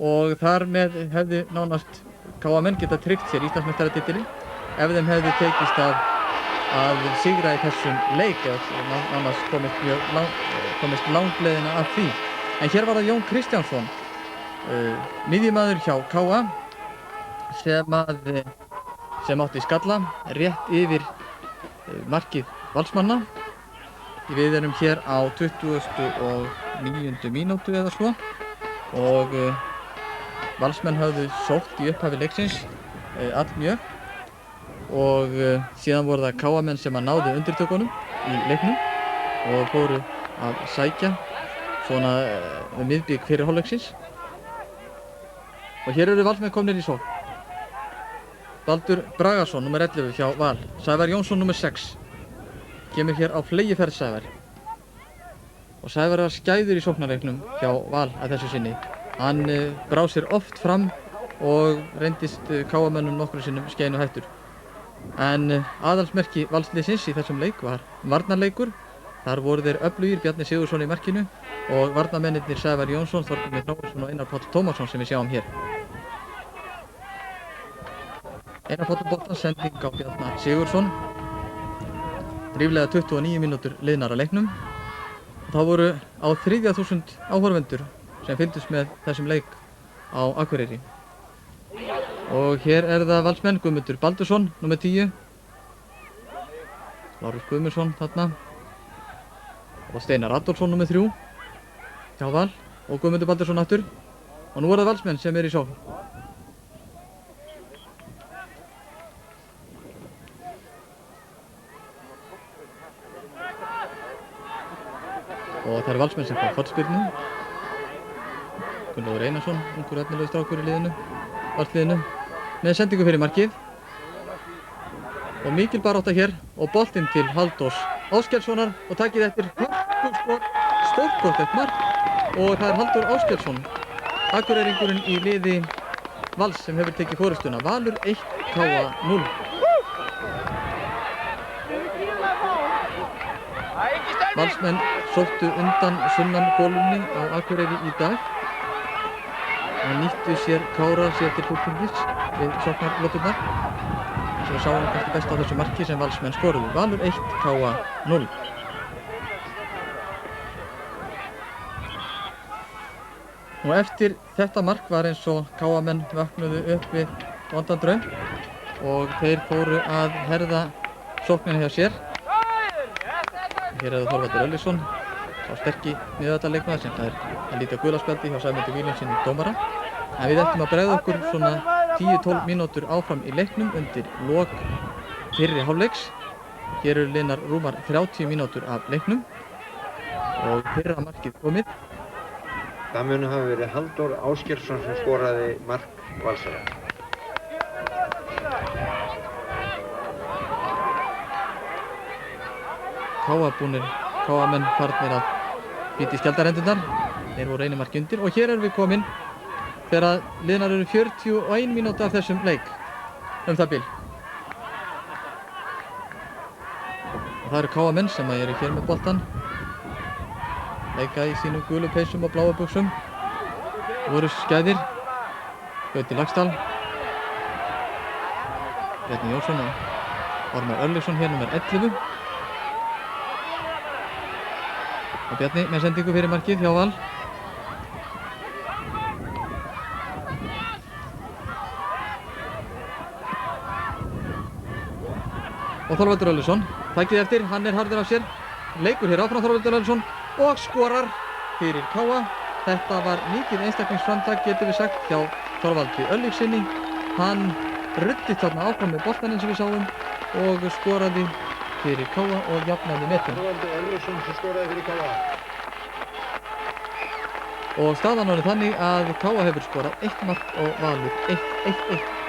og þar með hefði nánast KA-menn getað tryggt sér Íslandsmeistaratitilinn ef þeim hefði tekist að sigra í þessum leik eða nánast komist langleiðina að því. En hér var það Jón Kristjánsson, miðjumaður hjá KA sem átti skalla rétt yfir markið Valsmanna. Við erum hér á 29. mínútu eða svo og Valsmenn höfðu sótt í upphafi leiksins allmjög og síðan voru það KA-menn sem náðu undirtökunum í leiknum og fóru að sækja svona með miðbik fyrir hálfleiksins. Og hér eru Valsmenn komnir í sókn. Baldur Bragason, nr. 11 hjá Val. Sævar Jónsson, nr. 6. Kemur hér á fleygiferð Sævar. Og Sævar var skæður í sóknarleiknum hjá Val að þessu sinni. Hann brá sér oft fram og reyndist KA-mönnum nokkrum sinnum skeinu hættur. En aðalsmerki Valsliðsins í þessum leik var varnarleikur. Þar voru þeir öflugir, Bjarni Sigurðsson í markinu og varnarmennirnir Sævar Jónsson, Þorgrímur Þráinsson og Einar Páll Tómasson sem við sjáum hér. Einar Páll boltans sending á Bjarna Sigurðsson. Ríflega 29 mínútur liðnar að leiknum. Það voru á 3000 áhorfendur sem fylgdust með þessum leik á Akureyri. Og hér er það Valsmenn, Guðmundur Baldursson, nr. 10. Lárus Guðmundsson þarna. Og Steinar Adolfsson, nr. 3. Hjá Val og Guðmundur Baldursson aftur. Og nú er það Valsmenn sem er í sókn. Og það eru Valsmenn sem fá hornspyrnu. Gunnlaugur Einarsson, ungur efnilegur strákur í liðinu, Valsliðinu, með sendingu fyrir markið. Og mikil barátta hér og boltinn til Halldórs Ásgeirssonar og takið eftir stórkostlegt mark og það er Halldór Ásgeirsson, akureyringurinn í liði Vals sem hefur tekið forystuna. Valur 1, KA 0. Valsmenn sóttu undan sunnan golunni á Akureyri í dag og nýttu sér Kára sér til fólkingis við sóknarlöpurnar sem við sáum kannski best á þessu marki sem Valsmenn skoruðu. Valur 1, KA 0. Og eftir þetta mark var eins og KA-menn vaknuðu upp við vondan draum og þeir fóru að herða sóknina hjá sér. Hér er það Þorvaldur Öllisson, sá sterki miðvörðarleikmaður sem það er að líta gula spjaldi hjá Sæmundi Víglundssyni dómara. En við ættum að bregða okkur svona 10-12 mínútur áfram í leiknum undir lok fyrri hálfleiks. Hér eru liðnar rúmar 30 mínútur af leiknum og fyrra markið komið. Það muni hafa verið Halldór Ásgeirsson sem skoraði mark Valsara. KA-menn farnir að bíta í skjaldarendurnar. Þeir voru einu marki undir og hér erum við komin þegar liðnar eru 41 mínúta af þessum leik það bil. Og það eru KA-menn sem eru hér með boltan. Leika í sínum gulu peysum og bláu buxum. Voru skæðir. Gauti Laxdal. Bjarni Jónsson og Ormar Örlygsson hér nr. 11. Og Bjarni með sendingu fyrir markið hjá Val. Og Þorvaldur Öllisson, tækið eftir, hann er harður af sér. Leikur hér áfram Þorvaldur Öllisson og skorar fyrir KA. Þetta var mikið einstaklingsframtak getur við sagt hjá Þorvaldi Öllygsssyni. Hann ruddi þarna áfram með boltaninn sem við sáum og skoraði fyrir KA og jafnaði metin. Þorvaldur Öllisson sem skoraði fyrir KA. Og staðan var þannig að KA hefur skorað 1 mark og Valur 1-1-1.